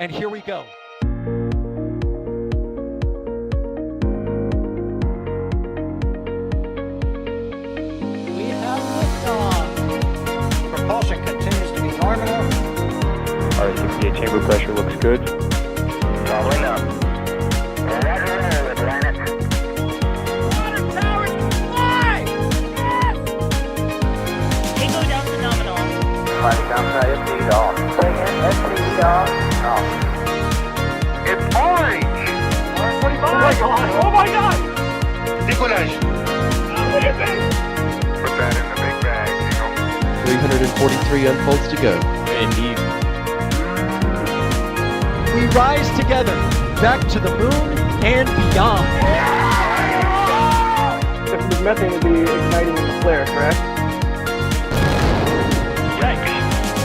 And here we go. We have liftoff. Propulsion continues to be nominal. RCPA chamber pressure looks good. Doubling up. Roger, with planet. Water towers fly! Yes! Tango down to nominal. Flight downside SPD off. Bring in SPD off. It's orange! 145! Oh my god! Oh my god! Decollage. Put that in the big bag, Jingle. 343 unfolds to go. Indeed. We rise together, back to the moon and beyond. If the methane would be igniting in the flare, correct? Yikes.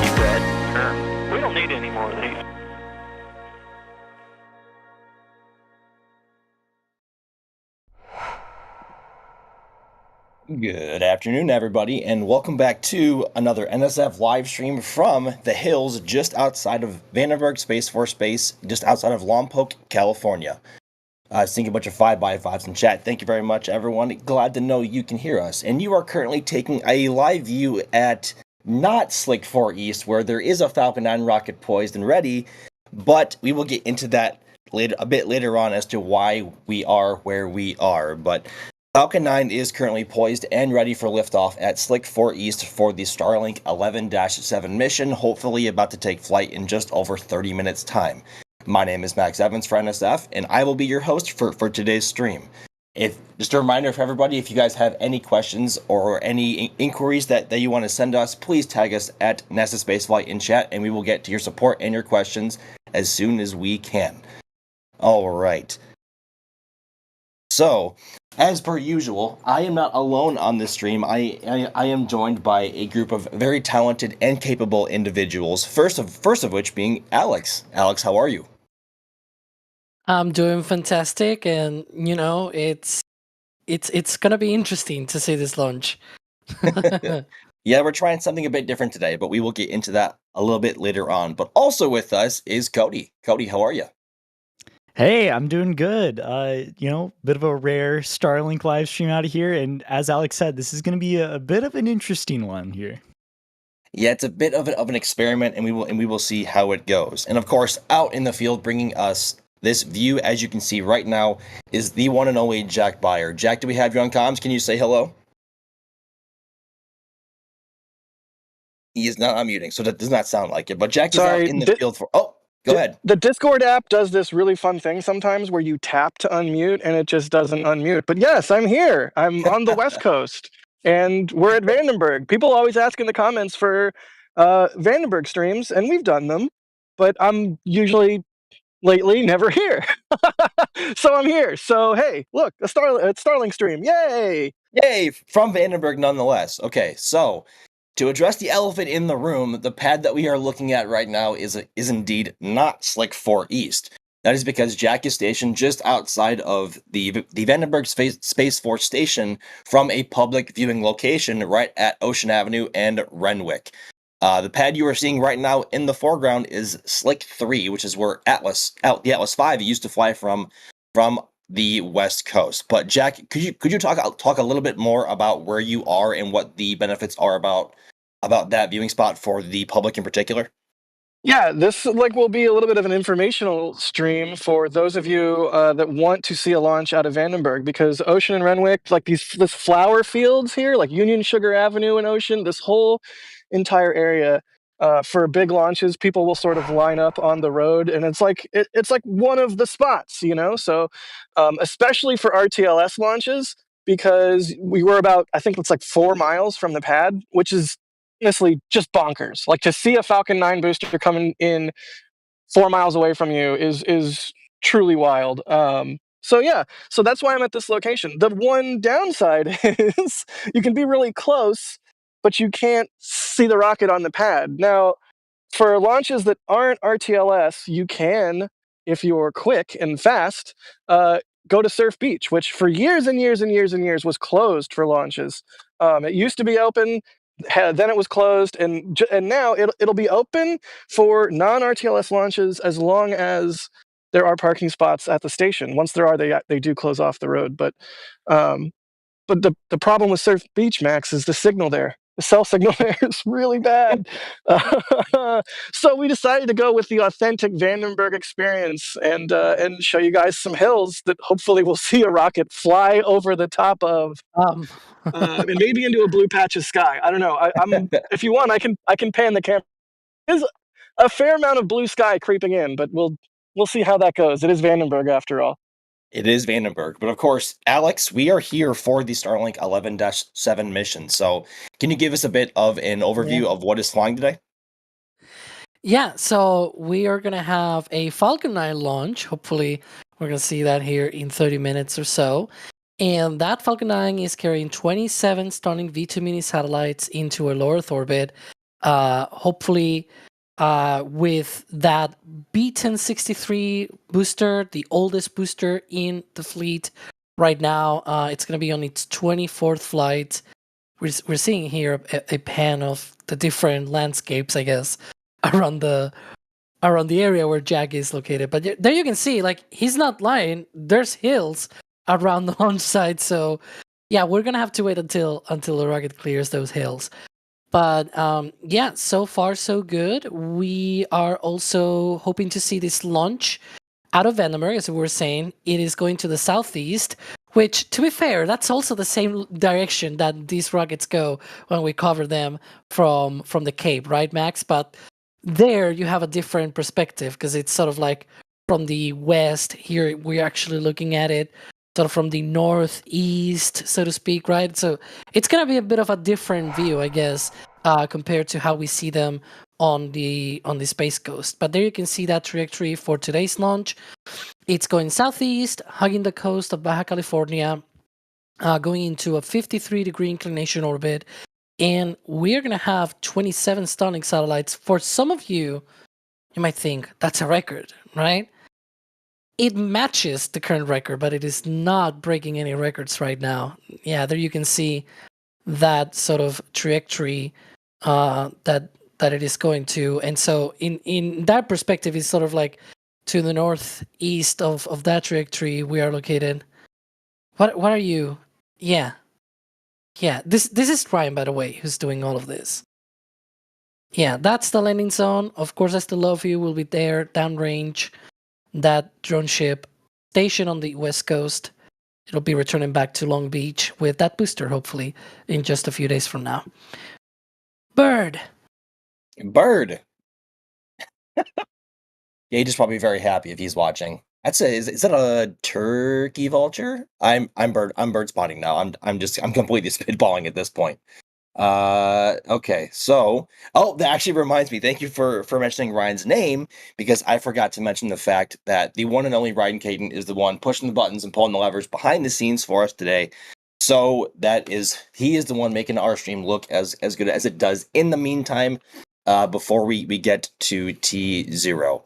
You dead? We don't need any more of these. Good afternoon, everybody, and welcome back to another NSF live stream from the hills just outside of Vandenberg Space Force Base, just outside of Lompoc, California. Seeing a bunch of 5x5s in chat. Thank you very much, everyone. Glad to know you can hear us. And you are currently taking a live view at not Slick 4 East, where there is a Falcon 9 rocket poised and ready, but we will get into that a bit later on as to why we are where we are. But Falcon 9 is currently poised and ready for liftoff at Slick 4 East for the Starlink 11-7 mission, hopefully about to take flight in just over 30 minutes time. My name is Max Evans for NSF, and I will be your host for today's stream. Just a reminder for everybody, if you guys have any questions or any inquiries that you want to send us, please tag us at NASASpaceflight in chat, and we will get to your support and your questions as soon as we can. All right. So, as per usual, I am not alone on this stream. I am joined by a group of very talented and capable individuals. First of which being Alex. Alex, how are you? I'm doing fantastic, and it's gonna be interesting to see this launch. Yeah, we're trying something a bit different today, but we will get into that a little bit later on. But also with us is Cody. Cody, how are you? Hey, I'm doing good. Bit of a rare Starlink live stream out of here, and as Alex said, this is going to be a bit of an interesting one here. Yeah, it's a bit of an experiment, and we will see how it goes. And of course, out in the field, bringing us this view, as you can see right now, is the one and only Jack Beyer. Jack, do we have you on comms? Can you say hello? He is not unmuting, so that does not sound like it. But Jack is out in the field for. Oh. Go ahead. The Discord app does this really fun thing sometimes where you tap to unmute and it just doesn't unmute. But yes, I'm here. I'm on the West Coast and we're at Vandenberg. People always ask in the comments for Vandenberg streams, and we've done them, but I'm usually lately never here. So I'm here. So hey, look, a Starlink stream. Yay! Yay! From Vandenberg nonetheless. Okay, so to address the elephant in the room, the pad that we are looking at right now is indeed not Slick 4 East. That is because Jack is stationed just outside of the Vandenberg Space Force Station from a public viewing location right at Ocean Avenue and Renwick. The pad you are seeing right now in the foreground is Slick 3, which is where the Atlas 5 used to fly from the West Coast. But Jack, could you talk a little bit more about where you are and what the benefits are about that viewing spot for the public in particular? Yeah, this will be a little bit of an informational stream for those of you that want to see a launch out of Vandenberg, because Ocean and Renwick, this flower fields here, like Union Sugar Avenue and Ocean, this whole entire area for big launches, people will sort of line up on the road, and it's like one of the spots, So especially for RTLS launches, because we were about, I think it's 4 miles from the pad, which is honestly just bonkers. Like, to see a Falcon 9 booster coming in 4 miles away from you is truly wild. So that's why I'm at this location. The one downside is you can be really close, but you can't see the rocket on the pad. Now, for launches that aren't RTLS, you can, if you're quick and fast, go to Surf Beach, which for years and years and years and years was closed for launches. It used to be open. then it was closed, and now it'll be open for non-RTLS launches as long as there are parking spots at the station. Once there are, they do close off the road. But the problem with Surf Beach, Max, is the signal there. The cell signal there is really bad. So we decided to go with the authentic Vandenberg experience and show you guys some hills that hopefully we'll see a rocket fly over the top of, and maybe into a blue patch of sky. I don't know. I'm if you want, I can pan the camera. There's a fair amount of blue sky creeping in, but we'll see how that goes. It is Vandenberg after all. It is Vandenberg. But of course, Alex, we are here for the Starlink 11-7 mission. So can you give us a bit of an overview of what is flying today? Yeah, so we are going to have a Falcon 9 launch. Hopefully, we're going to see that here in 30 minutes or so. And that Falcon 9 is carrying 27 Starlink V2 mini satellites into a low Earth orbit. Hopefully, with that B1063 booster, the oldest booster in the fleet right now. It's going to be on its 24th flight. We're seeing here a pan of the different landscapes, I guess, around the area where Jack is located. But there you can see, like, he's not lying. There's hills around the launch site. So yeah, we're gonna have to wait until the rocket clears those hills. But yeah, so far so good. We are also hoping to see this launch out of Vandenberg, as we were saying. It is going to the southeast, which, to be fair, that's also the same direction that these rockets go when we cover them from the Cape, right, Max? But there you have a different perspective because it's sort of like from the west. Here we're actually looking at it sort of from the northeast, so to speak, right? So it's going to be a bit of a different view, I guess, compared to how we see them on the Space Coast. But there you can see that trajectory for today's launch. It's going southeast, hugging the coast of Baja California, going into a 53-degree inclination orbit. And we're going to have 27 Starlink satellites. For some of you, you might think that's a record, right? It matches the current record, but it is not breaking any records right now. Yeah, there you can see that sort of trajectory that it is going to. And so in that perspective, it's sort of like to the northeast of that trajectory we are located. What are you? Yeah. Yeah, this is Ryan, by the way, who's doing all of this. Yeah, that's the landing zone. Of course, I still love you. We'll be there, downrange. That drone ship station on the west coast. It'll be returning back to Long Beach with that booster, hopefully, in just a few days from now. Bird. Gage is probably very happy if he's watching. I'd say, is that a turkey vulture? I'm bird spotting now. I'm completely spitballing at this point. Okay, so that actually reminds me. Thank you for mentioning Ryan's name, because I forgot to mention the fact that the one and only Ryan Caden is the one pushing the buttons and pulling the levers behind the scenes for us today. So he is the one making our stream look as good as it does. In the meantime, before we get to T0.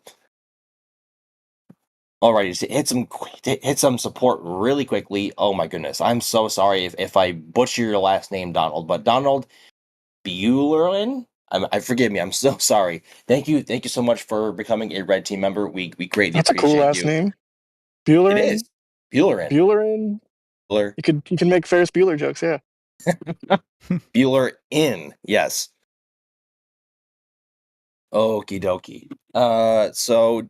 Alrighty, hit some support really quickly. Oh my goodness, I'm so sorry if I butcher your last name, Donald. But Donald Buehlerin, forgive me. I'm so sorry. Thank you so much for becoming a Red Team member. We greatly That's a appreciate cool last you. name. Buehlerin. It is Buehlerin. Buehler. You can make Ferris Bueller jokes, yeah. Bueller in, yes. Okie dokie. So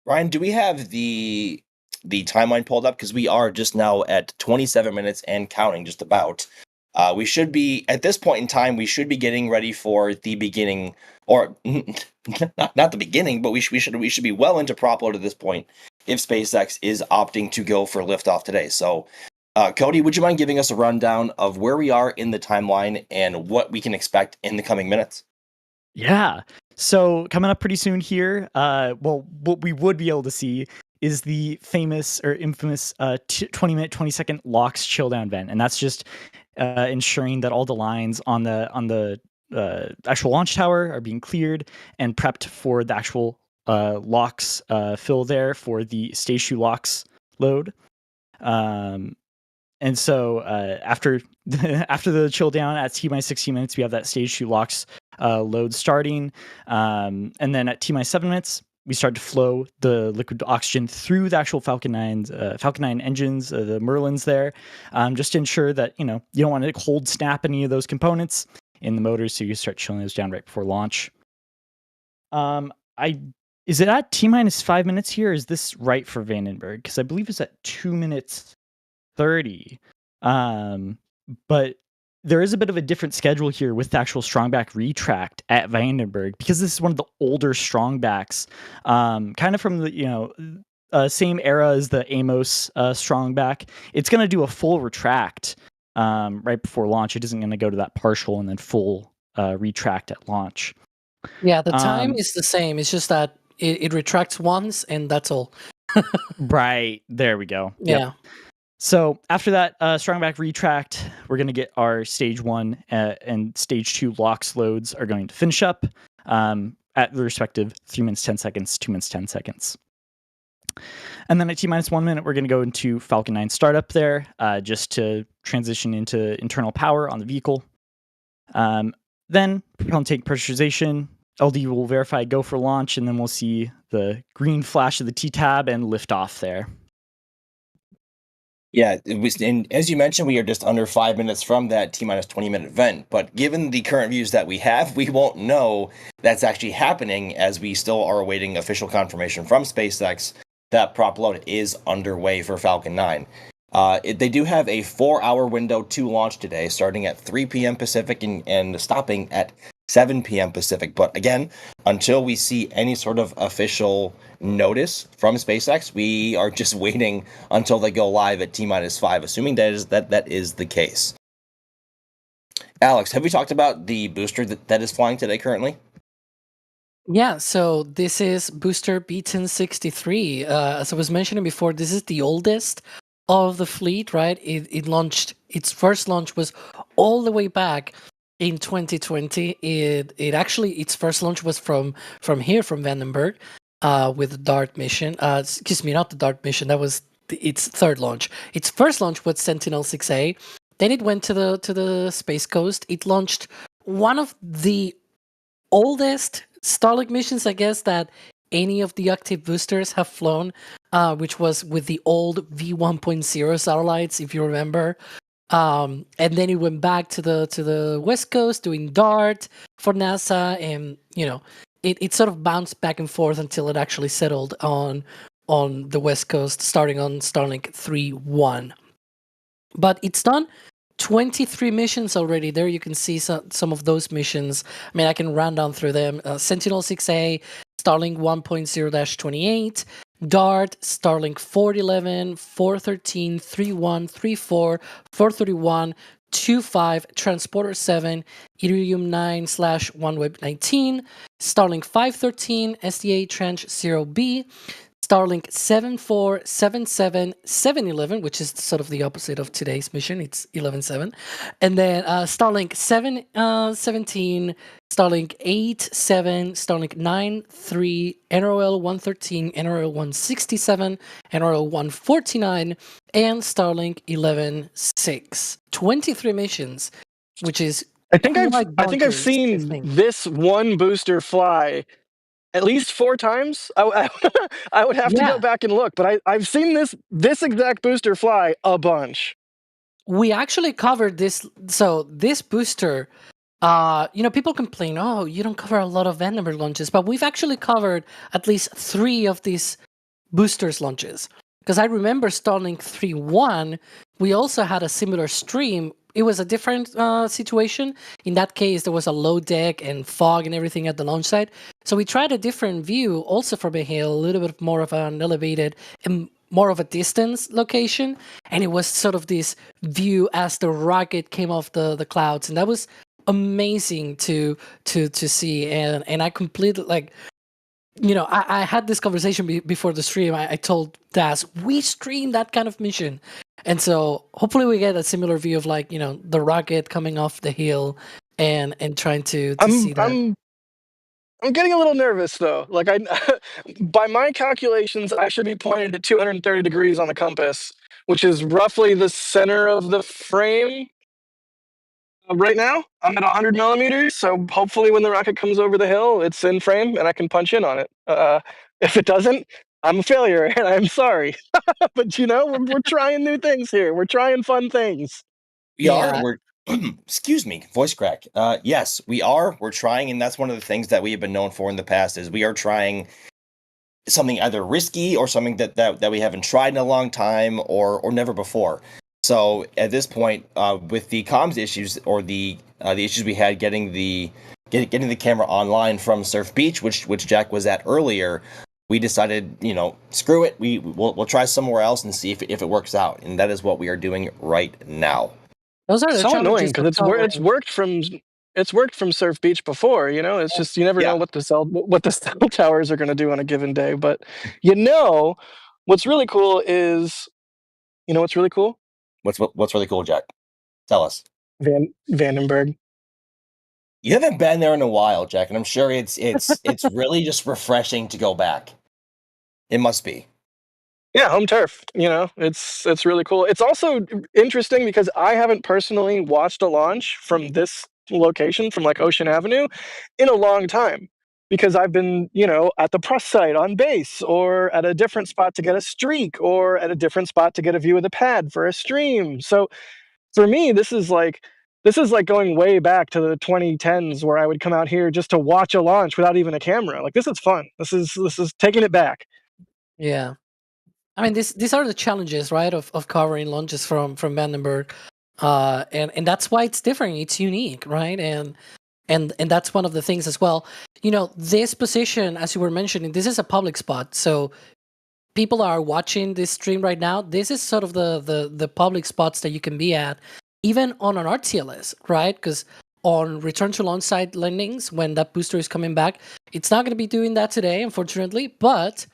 Ryan, do we have the timeline pulled up? Because we are just now at 27 minutes and counting, just about. We should be, at this point in time, we should be getting ready for the beginning, or not the beginning, but we should be well into prop load at this point if SpaceX is opting to go for liftoff today. So, Cody, would you mind giving us a rundown of where we are in the timeline and what we can expect in the coming minutes? Yeah. So coming up pretty soon here, well, what we would be able to see is the famous or infamous 20-minute, 20-second LOX chill down vent, and that's just ensuring that all the lines on the actual launch tower are being cleared and prepped for the actual LOX fill there for the stage 2 LOX load. And And so after after the chill down at T-minus 60 minutes, we have that stage 2 LOX load starting. And then at T-minus 7 minutes, we start to flow the liquid oxygen through the actual Falcon 9 engines, the Merlins there, just to ensure that, you don't want to cold snap any of those components in the motors, so you start chilling those down right before launch. Is it at T-minus 5 minutes here, or is this right for Vandenberg? Because I believe it's at 2 minutes 30. But there is a bit of a different schedule here with the actual strongback retract at Vandenberg, because this is one of the older strongbacks, kind of from the same era as the Amos strongback. It's going to do a full retract right before launch. It isn't going to go to that partial and then full retract at launch. Yeah, the time is the same. It's just that it retracts once, and that's all. Right, there we go. Yeah. Yep. So after that strongback retract, we're going to get our stage 1 and stage 2 LOX loads are going to finish up at the respective 3 minutes 10 seconds, 2 minutes 10 seconds. And then at T-minus 1 minute, we're going to go into Falcon 9 startup there, just to transition into internal power on the vehicle. Then propellant tank pressurization, LD will verify go for launch, and then we'll see the green flash of the T-tab and lift off there. Yeah, and as you mentioned, we are just under 5 minutes from that T-minus 20-minute event. But given the current views that we have, we won't know that's actually happening, as we still are awaiting official confirmation from SpaceX that prop load is underway for Falcon 9. They do have a 4-hour window to launch today, starting at 3 p.m. Pacific and stopping at 7 p.m. Pacific. But again, until we see any sort of official notice from SpaceX, we are just waiting until they go live at T-minus 5, assuming that is the case. Alex, have we talked about the booster that is flying today currently? Yeah, so this is booster B1063. As I was mentioning before, this is the oldest of the fleet, right? It launched, its first launch was all the way back in 2020. Its first launch was from here, from Vandenberg, with the DART mission. Excuse me, not the DART mission. That was its third launch. Its first launch was Sentinel-6A. Then it went to the Space Coast. It launched one of the oldest Starlink missions, I guess, that any of the active boosters have flown, which was with the old V1.0 satellites, if you remember. And then it went back to the West Coast doing DART for NASA, and it sort of bounced back and forth until it actually settled on the West Coast, starting on Starlink 3.1. But it's done 23 missions already. There you can see some of those missions. I mean, I can run down through them. Sentinel-6A, Starlink 1.0-28, DART, Starlink 411, 413, 31, 34, 431, 25, Transporter 7, Iridium 9/OneWeb 19, Starlink 513, SDA Tranche 0B, Starlink 7477, 711, which is sort of the opposite of today's mission. It's 11.7. And then Starlink 717, Starlink 87, Starlink 93, NROL 113, NROL 167, NROL 149, and Starlink 11.6. 23 missions, which is I think I've seen this one booster fly at least 4 times. I would have to go back and look, but I've seen this exact booster fly a bunch. We actually covered this. So this booster, people complain, oh, you don't cover a lot of Vandenberg launches, but we've actually covered at least 3 of these boosters launches. Because I remember Starlink 3.1, we also had a similar stream. It was a different situation. In that case, there was a low deck and fog and everything at the launch site. So we tried a different view, also from a hill, a little bit more of an elevated and more of a distance location. And it was sort of this view as the rocket came off the clouds. And that was amazing to see. And I completely, I had this conversation before the stream. I told Das, we stream that kind of mission. And so hopefully we get a similar view of the rocket coming off the hill and trying to see that. I'm getting a little nervous though. By my calculations, I should be pointed at 230 degrees on the compass which is roughly the center of the frame. Right now, I'm at 100 millimeters, so hopefully when the rocket comes over the hill, it's in frame and I can punch in on it. If it doesn't, I'm a failure and I'm sorry. But we're trying new things here. We're trying fun things. We are, Yeah. and we're excuse me, voice crack. Yes, we are. We're trying, and that's one of the things that we have been known for in the past is we are trying something either risky or something that we haven't tried in a long time or never before. So at this point, with the comms issues or the issues we had getting the camera online from Surf Beach, which Jack was at earlier, we decided, screw it. We'll try somewhere else and see if it works out, and that is what we are doing right now. Those are the So annoying challenges because of it's covering. worked from Surf Beach before. It's just you never Yeah. know what the cell towers are going to do on a given day. But what's really cool is what's really cool. What's really cool, Jack? Tell us. Vandenberg. You haven't been there in a while, Jack, and I'm sure it's really just refreshing to go back. It must be. Yeah, home turf. It's really cool. It's also interesting because I haven't personally watched a launch from this location, from like Ocean Avenue, in a long time. Because I've been, at the press site on base, or at a different spot to get a streak, or at a different spot to get a view of the pad for a stream. So for me, this is like going way back to the 2010s where I would come out here just to watch a launch without even a camera. Like this is fun. This is taking it back. Yeah. I mean, these are the challenges, right, of covering launches from Vandenberg, and that's why it's different. It's unique, right, and that's one of the things as well. This position, as you were mentioning, this is a public spot, so people are watching this stream right now. This is sort of the public spots that you can be at, even on an RTLS, right? Because on return to launch site landings, when that booster is coming back, it's not going to be doing that today, unfortunately. But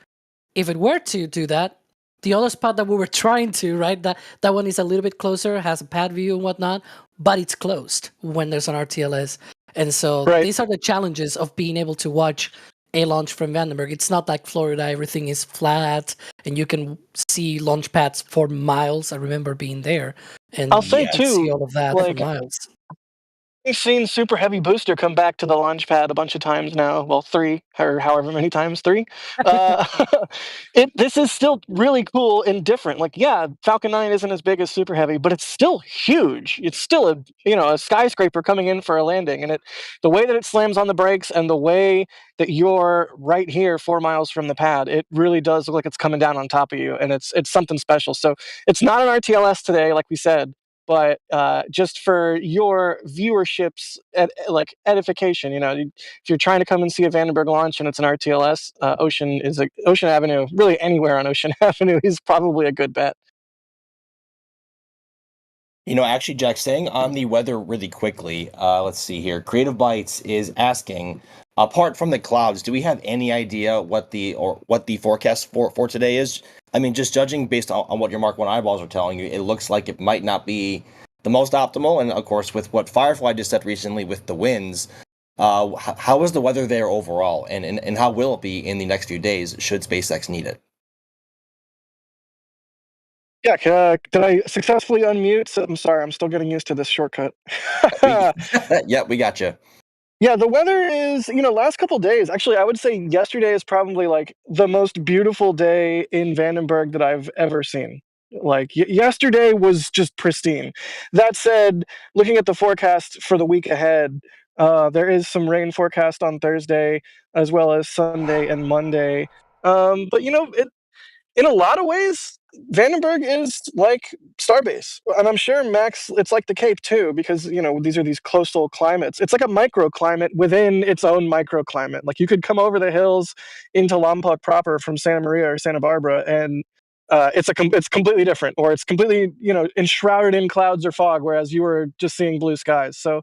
if it were to do that, the other spot that we were trying to, right, that one is a little bit closer, has a pad view and whatnot, but it's closed when there's an RTLS. And so Right. these are the challenges of being able to watch a launch from Vandenberg. It's not like Florida, everything is flat and you can see launch pads for miles. I remember being there and I'll say you could see too, all of that for like miles. we've seen Super Heavy Booster come back to the launch pad a bunch of times now. Well, 3 or however many times, 3. Uh, this is still really cool and different. Like, yeah, Falcon 9 isn't as big as Super Heavy, but it's still huge. It's still a skyscraper coming in for a landing, and the way that it slams on the brakes and the way that you're right here 4 miles from the pad, it really does look like it's coming down on top of you, and it's something special. So it's not an RTLS today, like we said. But just for your viewership's edification, if you're trying to come and see a Vandenberg launch and it's an RTLS, Ocean Avenue. Really, anywhere on Ocean Avenue is probably a good bet. Actually, Jack, staying on the weather really quickly. Let's see here. Creative Bites is asking, apart from the clouds, do we have any idea what the forecast for today is? I mean, just judging based on what your Mark 1 eyeballs are telling you, it looks like it might not be the most optimal. And of course, with what Firefly just said recently with the winds, how is the weather there overall? And how will it be in the next few days should SpaceX need it? Yeah, did I successfully unmute? So, I'm sorry, I'm still getting used to this shortcut. Yep, we got you. Yeah, the weather is, last couple days, actually, I would say yesterday is probably like the most beautiful day in Vandenberg that I've ever seen. Like, yesterday was just pristine. That said, looking at the forecast for the week ahead, there is some rain forecast on Thursday, as well as Sunday and Monday. But, in a lot of ways, Vandenberg is like Starbase. And I'm sure Max, it's like the Cape too, because, these are these coastal climates. It's like a microclimate within its own microclimate. Like you could come over the hills into Lompoc proper from Santa Maria or Santa Barbara, and it's completely different, or it's completely, enshrouded in clouds or fog, whereas you were just seeing blue skies. So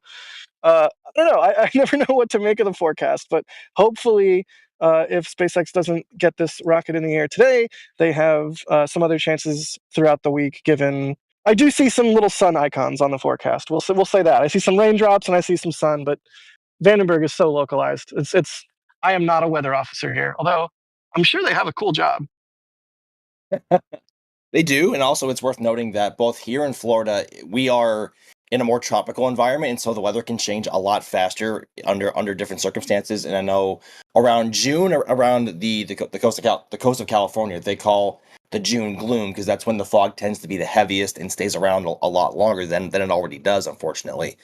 I don't know. I never know what to make of the forecast, but hopefully, if SpaceX doesn't get this rocket in the air today, they have some other chances throughout the week. Given I do see some little sun icons on the forecast. We'll say that I see some raindrops and I see some sun, but Vandenberg is so localized. It's. I am not a weather officer here, although I'm sure they have a cool job. They do, and also it's worth noting that both here in Florida, we are in a more tropical environment, and so the weather can change a lot faster under different circumstances. And I know around June, or around the coast of California, they call the June gloom because that's when the fog tends to be the heaviest and stays around a lot longer than it already does, unfortunately.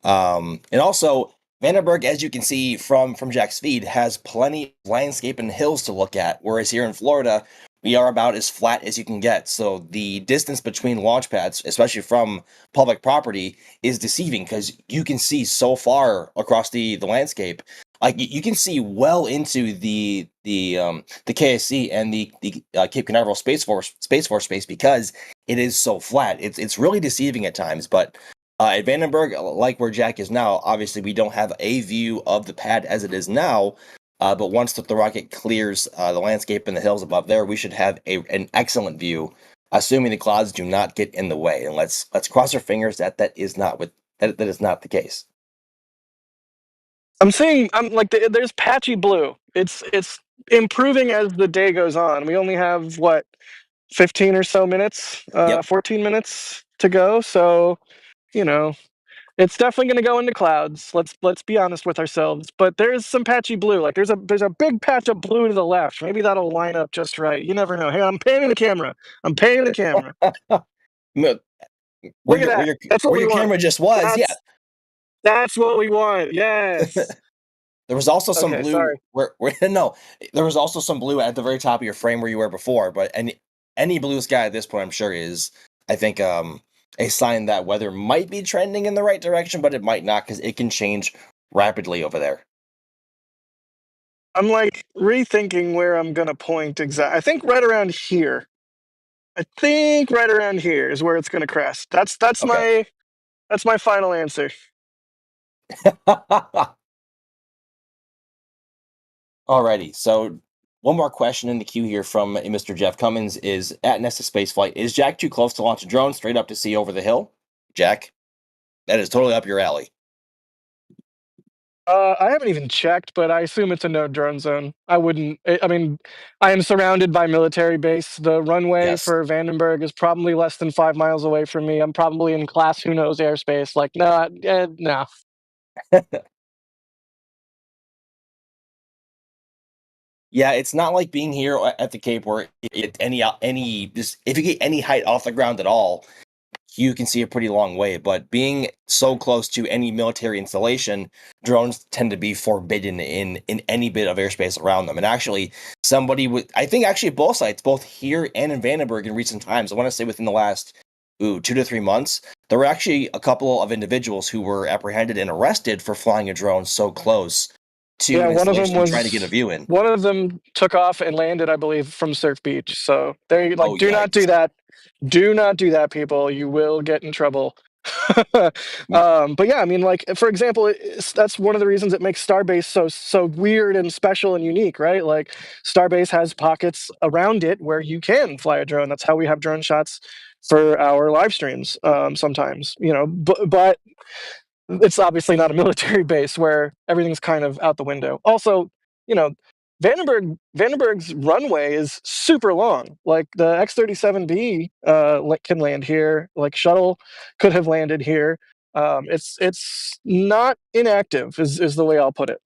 And also, Vandenberg, as you can see from Jack's feed, has plenty of landscape and hills to look at, whereas here in Florida, we are about as flat as you can get. So the distance between launch pads, especially from public property, is deceiving because you can see so far across the landscape. Like you can see well into the KSC and the Cape Canaveral Space Force space because it is so flat. It's really deceiving at times, but at Vandenberg, like where Jack is now, obviously we don't have a view of the pad as it is now. But once the rocket clears the landscape and the hills above there, we should have an excellent view, assuming the clouds do not get in the way. And let's cross our fingers that is not the case. I'm there's patchy blue. It's improving as the day goes on. We only have 15 or so minutes, Yep. 14 minutes to go. So, you know, it's definitely going to go into clouds. Let's be honest with ourselves. But there's some patchy blue. Like there's a big patch of blue to the left. Maybe that'll line up just right. You never know. Hey, I'm panning the camera. Look Look at that. That's what where we your want. camera just was, yeah. That's what we want. Yes. There was also some Okay, blue sorry. where no, there was also some blue at the very top of your frame where you were before, but any blue sky at this point I'm sure is, I think, a sign that weather might be trending in the right direction, but it might not because it can change rapidly over there. I'm rethinking where I'm gonna point exactly. I think right around here. I think right around here is where it's gonna crest. That's Okay. my final answer. Alrighty, so one more question in the queue here from Mr. Jeff Cummins is at NASASpaceflight. Is Jack too close to launch a drone straight up to see over the hill? Jack, that is totally up your alley. I haven't even checked, but I assume it's a no drone zone. I wouldn't. I mean, I am surrounded by military base. The runway Yes. for Vandenberg is probably less than 5 miles away from me. I'm probably in class who knows airspace. Like, no, no. Yeah, it's not like being here at the Cape where just if you get any height off the ground at all, you can see a pretty long way. But being so close to any military installation, drones tend to be forbidden in any bit of airspace around them. And actually, I think actually both sites, both here and in Vandenberg in recent times, I want to say within the last 2 to 3 months, there were actually a couple of individuals who were apprehended and arrested for flying a drone so close to Yeah, an one of them installation was trying to get a view in. one of them took off and landed, I believe, from Surf Beach. So they Oh, do not yikes. do that. Do not do that, people. You will get in trouble. But yeah, I mean, for example, that's one of the reasons it makes Starbase so weird and special and unique, right? Like Starbase has pockets around it where you can fly a drone. That's how we have drone shots for our live streams. Sometimes, but it's obviously not a military base where everything's kind of out the window. Also, you know, Vandenberg's runway is super long. Like the X-37B can land here. Like shuttle could have landed here. It's not inactive, is the way I'll put it.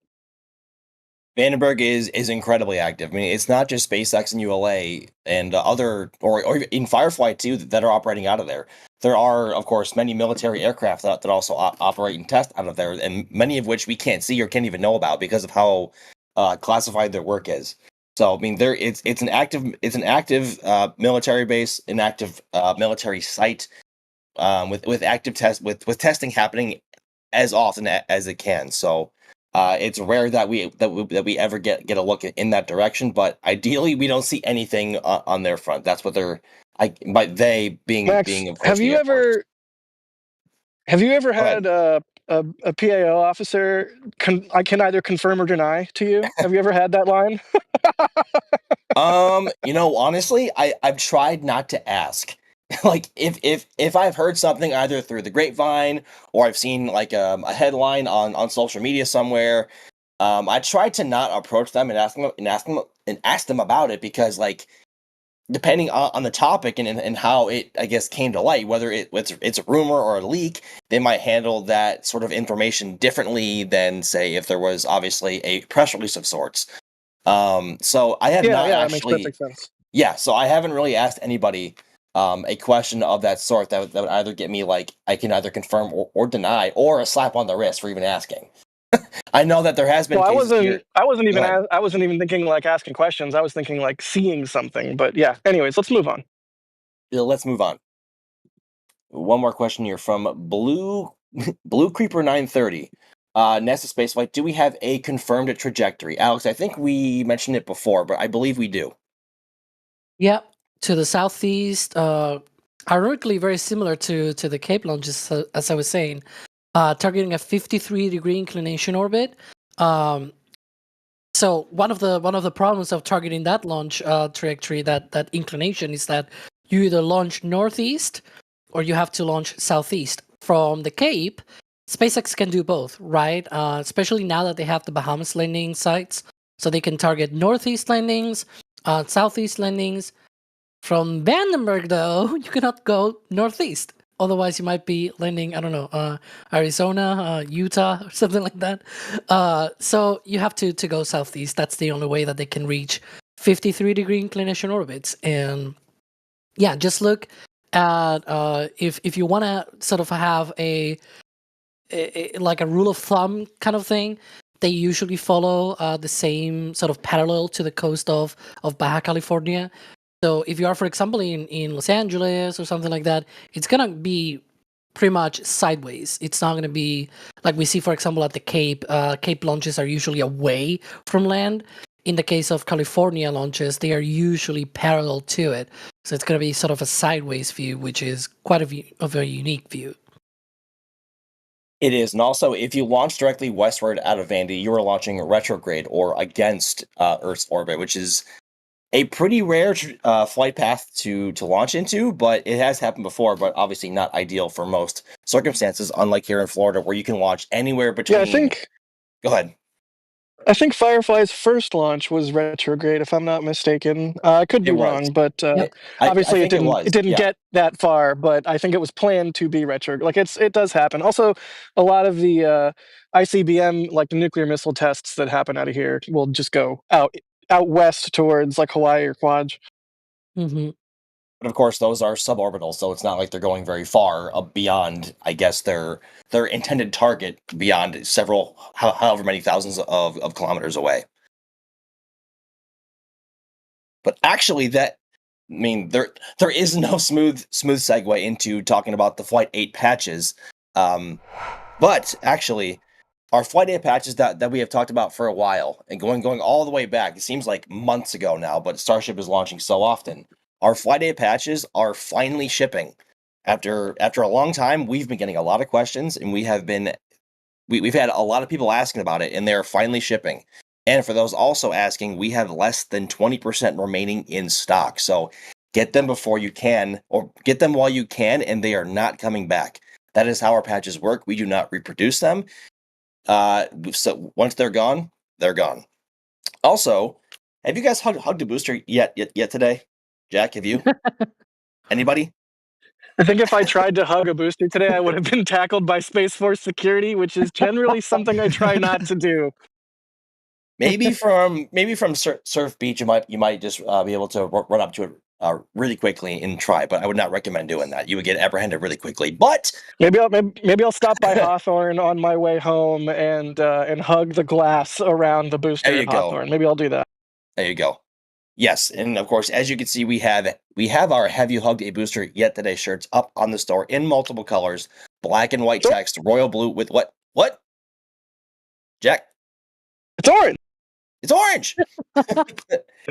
Vandenberg is incredibly active. I mean, it's not just SpaceX and ULA and other, or in Firefly too, that are operating out of there. There are, of course, many military aircraft that also operate and test out of there, and many of which we can't see or can't even know about because of how classified their work is. So, I mean, it's an active military base, an active military site with active with testing happening as often as it can. So. It's rare that we ever get a look in that direction, but ideally we don't see anything on their front. That's what by they being Max, being of course the Air Force. have you ever Go ahead. had a PAO officer? I can either confirm or deny to you. Have you ever had that line? Honestly, I've tried not to ask. Like if I've heard something either through the grapevine or I've seen like a headline on social media somewhere, I try to not approach them and ask them about it because like depending on the topic and how it, I guess, came to light, whether it's a rumor or a leak, they might handle that sort of information differently than, say, if there was obviously a press release of sorts. So I have Yeah, not yeah, that makes actually, perfect sense. yeah, so I haven't really asked anybody a question of that sort that would either get me, like, I can either confirm or deny, or a slap on the wrist for even asking. I know that there has been Well, cases here. I wasn't Go even ahead. I wasn't even thinking like asking questions. I was thinking like seeing something. But yeah. Anyways, let's move on. Let's move on. One more question here from Blue Creeper 930. NASA spaceflight. Do we have a confirmed trajectory, Alex? I think we mentioned it before, but I believe we do. Yeah, to the southeast. Ironically, very similar to the Cape launches, as I was saying, targeting a 53-degree inclination orbit. So one of the problems of targeting that launch trajectory, that inclination, is that you either launch northeast or you have to launch southeast. From the Cape, SpaceX can do both, right? Especially now that they have the Bahamas landing sites, so they can target northeast landings, southeast landings. From Vandenberg, though, you cannot go northeast. Otherwise, you might be landing, I don't know, Arizona, Utah, or something like that. So you have to go southeast. That's the only way that they can reach 53-degree inclination orbits. And yeah, just look at if you want to sort of have a like a rule of thumb kind of thing. They usually follow the same sort of parallel to the coast of Baja California. So if you are, for example, in Los Angeles or something like that, it's gonna be pretty much sideways. It's not gonna be like we see, for example, at the Cape. Cape launches are usually away from land. In the case of California launches, they are usually parallel to it. So it's gonna be sort of a sideways view, which is quite a unique view. It is, and also if you launch directly westward out of Vandy, you are launching retrograde or against Earth's orbit, which is a pretty rare flight path to launch into, but it has happened before, but obviously not ideal for most circumstances, unlike here in Florida, where you can launch anywhere Yeah, between... Go ahead. I think Firefly's first launch was retrograde, if I'm not mistaken. I could It be was. wrong, but Yep. I obviously think it was, it didn't yeah. get that far. But I think it was planned to be retrograde. Like it does happen. Also, a lot of the ICBM, like the nuclear missile tests that happen out of here, will just go out west towards like Hawaii or Quad. Mm-hmm. But of course, those are suborbital, so it's not like they're going very far beyond, I guess, their intended target beyond several, however many thousands of kilometers away. But actually, there is no smooth segue into talking about the Flight 8 patches. But actually, our Flight 8 patches that we have talked about for a while, and going all the way back, it seems like months ago now, but Starship is launching so often. Our Flight 8 patches are finally shipping. After a long time, we've been getting a lot of questions, and we've had a lot of people asking about it, and they're finally shipping. And for those also asking, we have less than 20% remaining in stock. So get them before you can, or get them while you can, and they are not coming back. That is how our patches work. We do not reproduce them. So once they're gone, they're gone. Also, have you guys hugged a booster yet today? Jack, have you? Anybody? I think if I tried to hug a booster today, I would have been tackled by Space Force security, which is generally something I try not to do. Maybe from Surf Beach, you might just be able to run up to it really quickly and try. But I would not recommend doing that. You would get apprehended really quickly. But Maybe I'll stop by Hawthorne on my way home and hug the glass around the booster there you at go. Hawthorne. Maybe I'll do that. There you go. Yes, and of course, as you can see, we have our "Have You Hugged a Booster Yet Today" shirts up on the store in multiple colors, black and white text, royal blue with what? Jack? It's orange. It's orange.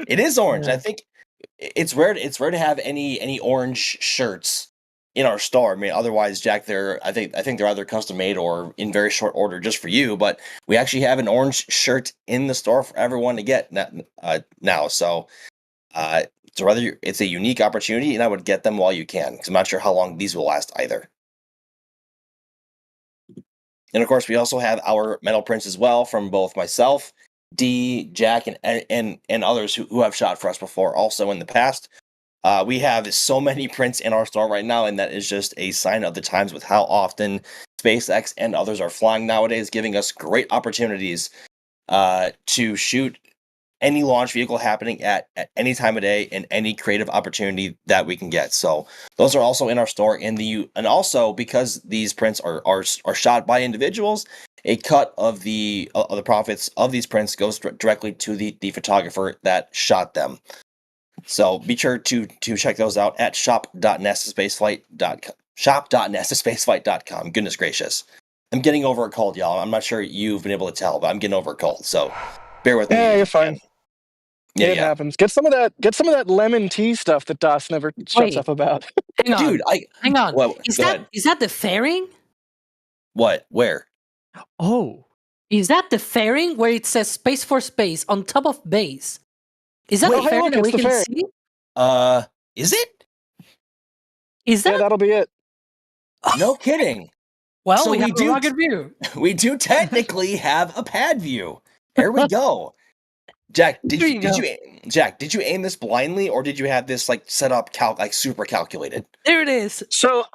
It is orange. Yeah. I think it's rare to have any orange shirts in our store. I mean, otherwise, Jack, I think they're either custom made or in very short order just for you. But we actually have an orange shirt in the store for everyone to get now. So it's a unique opportunity, and I would get them while you can, because I'm not sure how long these will last either. And of course, we also have our metal prints as well from both myself, D, Jack, and others who have shot for us before, also in the past. We have so many prints in our store right now, and that is just a sign of the times with how often SpaceX and others are flying nowadays, giving us great opportunities to shoot any launch vehicle happening at any time of day and any creative opportunity that we can get. So those are also in our store and also because these prints are shot by individuals, a cut of the profits of these prints goes directly to the photographer that shot them. So be sure to check those out at shop.nasaspaceflight.com. Shop.nasaspaceflight.com. Goodness gracious. I'm getting over a cold, y'all. I'm not sure you've been able to tell, but I'm getting over a cold. So bear with me. Yeah, you're fine. Yeah, it happens. Get some of that lemon tea stuff that Das never shuts up about. Hang on. Dude, hang on. Well, is go that ahead. is that the fairing? What? Where? Oh, Is that the fairing where it says Space for Space on top of base? Is that Wait, the hey, fairing look, that it's we the can fairing. see? Is it? Is that? Yeah, that'll be it. No kidding. Well, So we we have a do- rocket view. We do technically have a pad view. There we go. Jack, did There you, you did go. you Jack, did you aim this blindly or did you have this like set up like super calculated? There it is. So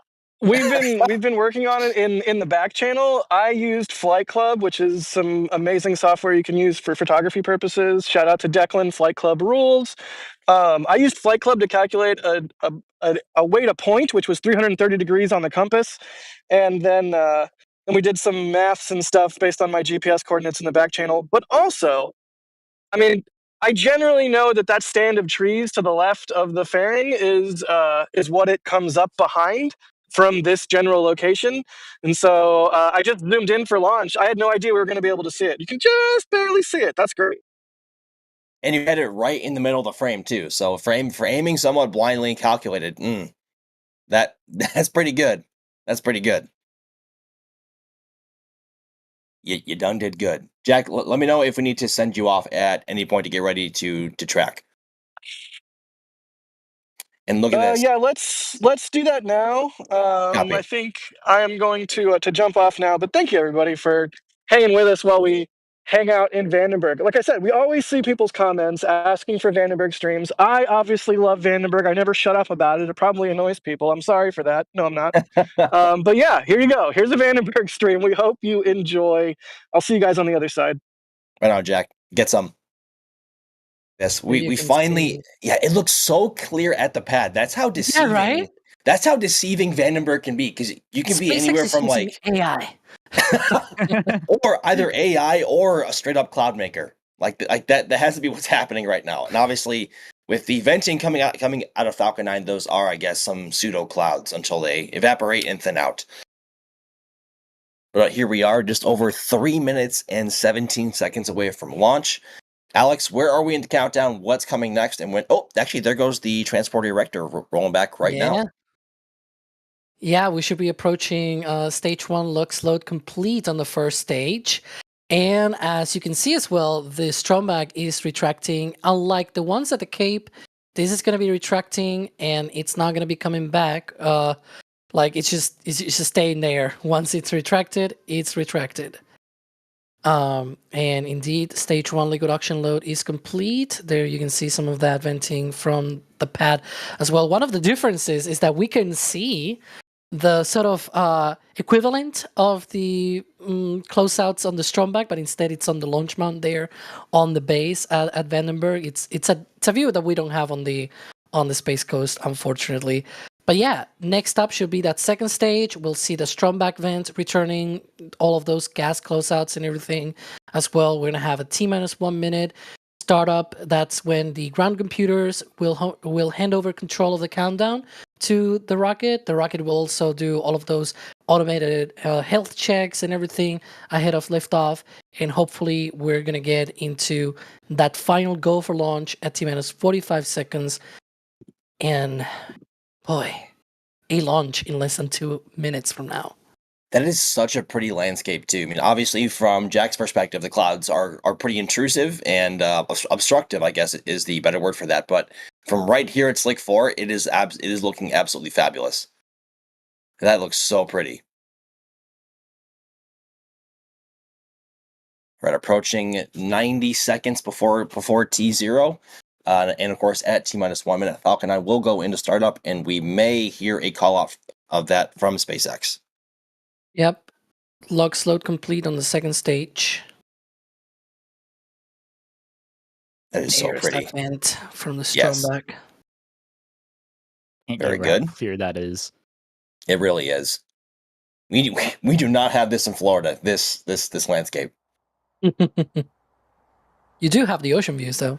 we've been working on it in the back channel. I used Flight Club, which is some amazing software you can use for photography purposes. Shout out to Declan. Flight Club rules. I used Flight Club to calculate a way to point, which was 330 degrees on the compass, and then we did some maths and stuff based on my GPS coordinates in the back channel. But also, I mean, I generally know that stand of trees to the left of the fairing is what it comes up behind from this general location. And so I just zoomed in for launch. I had no idea we were going to be able to see it. You can just barely see it. That's great. And you had it right in the middle of the frame too. So for aiming somewhat blindly calculated, that's pretty good. That's pretty good. You done did good. Jack, let me know if we need to send you off at any point to get ready to track. And look at this. Yeah, let's do that now. Copy. I think I am going to jump off now. But thank you everybody for hanging with us while we hang out in Vandenberg. Like I said, we always see people's comments asking for Vandenberg streams. I obviously love Vandenberg. I never shut up about it. It probably annoys people. I'm sorry for that. No, I'm not. But yeah, here you go. Here's a Vandenberg stream. We hope you enjoy. I'll see you guys on the other side. Right on, Jack. Get some. Yes, we finally. Yeah, it looks so clear at the pad. That's how deceiving. Yeah, right? That's how deceiving Vandenberg can be because you can be SpaceX anywhere is from using like AI. or either AI or a straight up cloud maker. Like that has to be what's happening right now. And obviously with the venting coming out of Falcon 9, those are, I guess, some pseudo clouds until they evaporate and thin out. But here we are, just over 3 minutes and 17 seconds away from launch. Alex, where are we in the countdown? What's coming next? And when? Oh, actually, there goes the transporter erector rolling back right now. Yeah, we should be approaching stage 1 looks load complete on the first stage. And as you can see as well, the Stromback is retracting. Unlike the ones at the Cape, this is going to be retracting and it's not going to be coming back. Like it's just staying there. Once it's retracted, it's retracted. And indeed, stage 1 liquid oxygen load is complete. There you can see some of that venting from the pad as well. One of the differences is that we can see the sort of equivalent of the closeouts on the Stromback, but instead it's on the launch mount there on the base at Vandenberg. It's a view that we don't have on the Space Coast, unfortunately. But yeah, next up should be that second stage. We'll see the Stromback vent returning, all of those gas closeouts and everything as well. We're going to have a T-1 minute startup. That's when the ground computers will hand over control of the countdown to the rocket. The rocket will also do all of those automated health checks and everything ahead of liftoff. And hopefully we're going to get into that final go for launch at T-minus 45 seconds. And boy, a launch in less than 2 minutes from now. That is such a pretty landscape too. I mean, obviously from Jack's perspective, the clouds are pretty intrusive and obstructive, I guess is the better word for that. But from right here at Slick 4, it is looking absolutely fabulous. That looks so pretty. Right, approaching 90 seconds before T0. And of course, at T-minus 1 minute, Falcon 9 will go into startup, and we may hear a call out of that from SpaceX. Yep. Log load complete on the second stage. That is so There's pretty. that vent from the Yes. Stromback. Can't Very get how good. clear that is. It really is. We do not have this in Florida. This landscape. You do have the ocean views, though.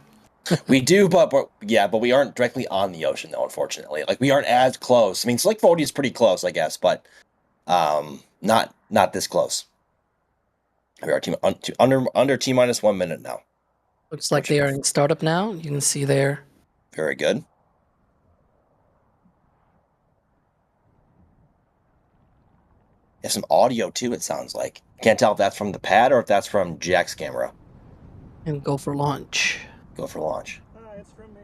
We do, but we aren't directly on the ocean, though. Unfortunately, like we aren't as close. I mean, Slick 40 is pretty close, I guess, but not this close. We are under T-minus 1 minute now. Looks like they are in startup now. You can see there. Very good. There's some audio too, it sounds like. Can't tell if that's from the pad or if that's from Jack's camera. And go for launch. Go for launch. It's from me.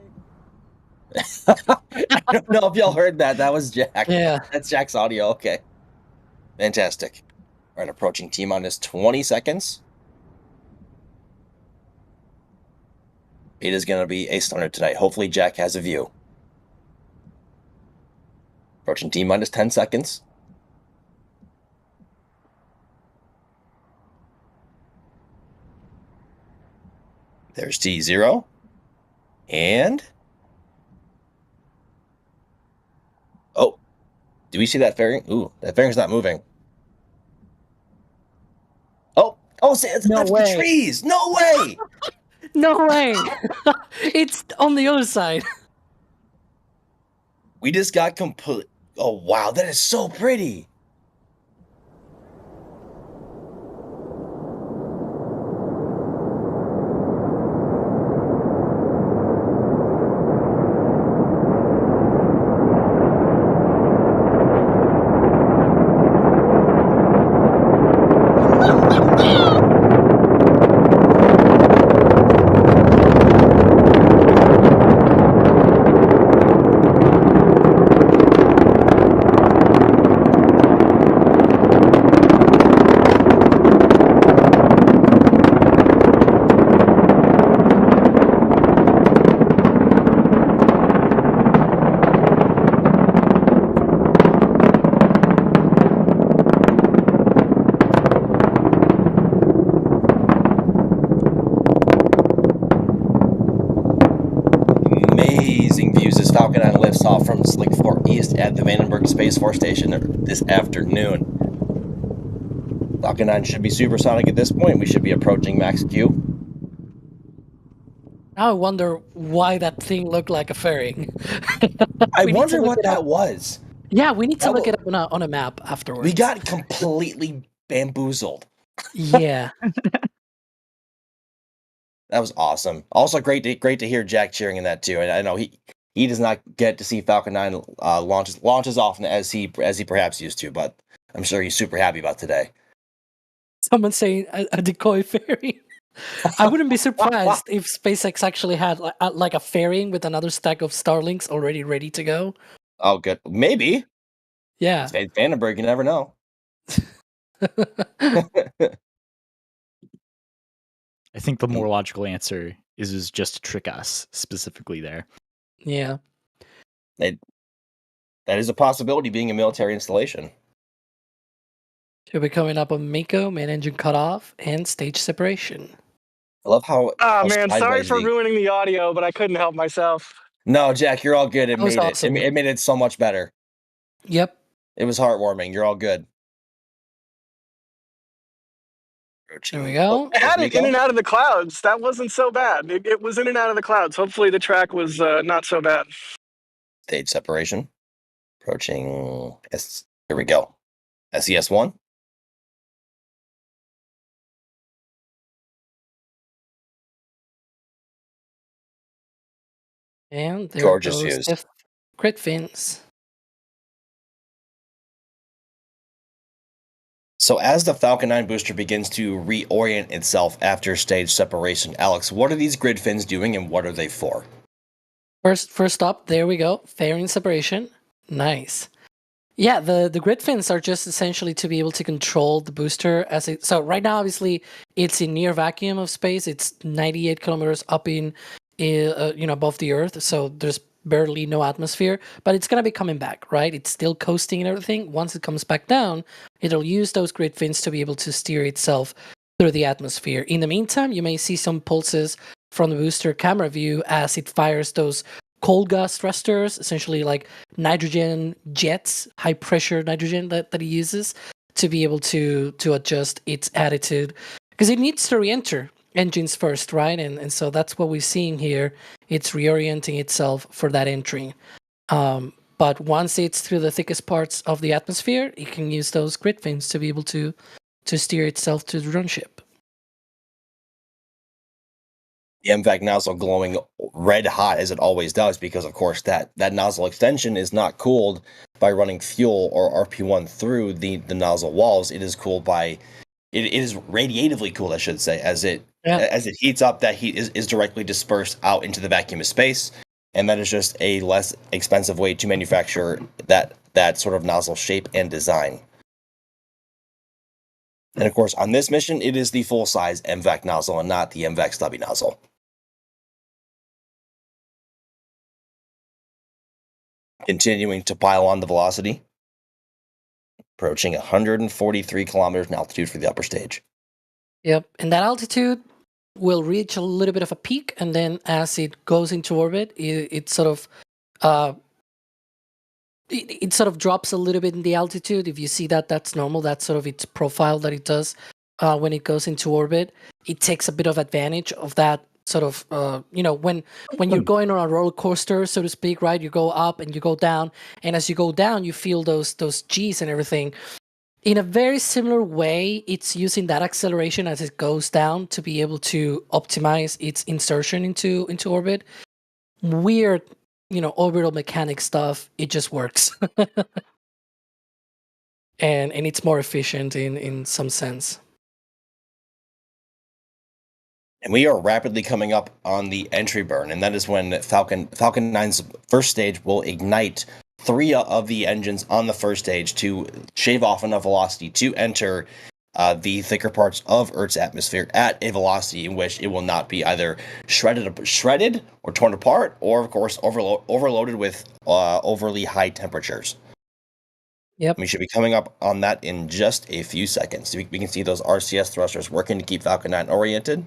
I don't know if y'all heard that. That was Jack. Yeah. That's Jack's audio. Okay. Fantastic. All right, approaching T-minus 20 seconds. It is going to be a stunner tonight. Hopefully Jack has a view. Approaching T-minus 10 seconds. There's T0. And... oh. Do we see that fairing? Ooh, that fairing's not moving. Oh, it's No left way. the trees. No way. No way! It's on the other side. We just got complete. Oh, wow. That is so pretty. Falcon 9 lifts off from Slick 4 East at the Vandenberg Space Force Station this afternoon. Falcon 9 should be supersonic at this point. We should be approaching max Q. Now I wonder why that thing looked like a fairing. I wonder what that was. Yeah, we need to look it up on a map afterwards. We got completely bamboozled. Yeah. That was awesome. Also, great to hear Jack cheering in that too. And I know he does not get to see Falcon 9 launch as often as he perhaps used to, but I'm sure he's super happy about today. Someone saying a decoy fairing. I wouldn't be surprised if SpaceX actually had like a fairing with another stack of Starlinks already ready to go. Oh, good. Maybe. Yeah. It's Vandenberg, you never know. I think the more logical answer is just to trick us specifically there. Yeah. That is a possibility, being a military installation. Should be coming up on Mako, main engine cutoff, and stage separation. I love how... Oh, man, sorry for ruining the audio, but I couldn't help myself. No, Jack, you're all good. It made awesome. it made it so much better. Yep. It was heartwarming. You're all good. There we go. I had it in and out of the clouds. That wasn't so bad. It was in and out of the clouds. Hopefully the track was not so bad. Stage separation. Approaching... Here we go. SES-1. And there Gorgeous goes views. the crit fins. So as the Falcon 9 booster begins to reorient itself after stage separation, Alex, what are these grid fins doing and what are they for? First up, there we go. Fairing separation. Nice. Yeah, the grid fins are just essentially to be able to control the booster as so right now obviously it's in near vacuum of space. It's 98 kilometers up in above the Earth, so there's barely no atmosphere, but it's gonna be coming back, right? It's still coasting and everything. Once it comes back down, it'll use those grid fins to be able to steer itself through the atmosphere. In the meantime, you may see some pulses from the booster camera view as it fires those cold gas thrusters, essentially like nitrogen jets, high pressure nitrogen that it uses to be able to adjust its attitude, because it needs to re-enter engines first, right? And so that's what we're seeing here. It's reorienting itself for that entry. But once it's through the thickest parts of the atmosphere, it can use those grid fins to be able to steer itself to the drone ship. The MVAC nozzle glowing red hot as it always does, because of course that nozzle extension is not cooled by running fuel or RP1 through the nozzle walls. It is cooled by it is radiatively cooled, I should say, as it heats up. That heat is directly dispersed out into the vacuum of space, and that is just a less expensive way to manufacture that sort of nozzle shape and design. And of course, on this mission, it is the full-size MVAC nozzle and not the MVAC stubby nozzle. Continuing to pile on the velocity, approaching 143 kilometers in altitude for the upper stage. Yep, and that altitude will reach a little bit of a peak, and then as it goes into orbit, it sort of it sort of drops a little bit in the altitude. If you see that, that's normal. That's sort of its profile that it does when it goes into orbit. It takes a bit of advantage of that sort of, when you're going on a roller coaster, so to speak, right? You go up and you go down, and as you go down, you feel those G's and everything. In a very similar way, it's using that acceleration as it goes down to be able to optimize its insertion into orbit. Weird, orbital mechanic stuff. It just works. and it's more efficient in some sense. And we are rapidly coming up on the entry burn, and that is when Falcon 9's first stage will ignite 3 of the engines on the first stage to shave off enough velocity to enter the thicker parts of Earth's atmosphere at a velocity in which it will not be either shredded or torn apart, or of course overloaded with overly high temperatures. Yep. We should be coming up on that in just a few seconds. We can see those RCS thrusters working to keep Falcon 9 oriented.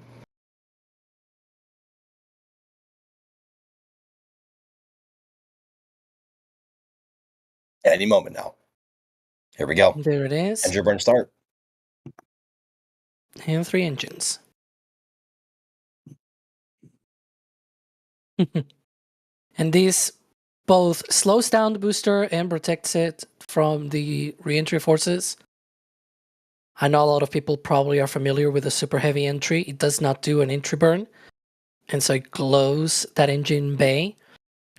Any moment now. Here we go. There it is. Engine burn start. And 3 engines. And this both slows down the booster and protects it from the re-entry forces. I know a lot of people probably are familiar with the super heavy entry. It does not do an entry burn, and so it glows that engine bay.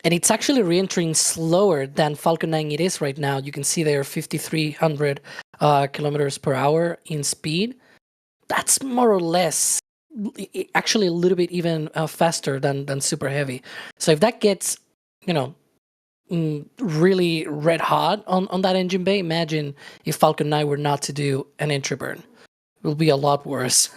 And it's actually re-entering slower than Falcon 9 it is right now. You can see there 5,300 kilometers per hour in speed. That's more or less, actually a little bit even faster than super heavy. So if that gets, really red hot on that engine bay, imagine if Falcon 9 were not to do an entry burn. It will be a lot worse.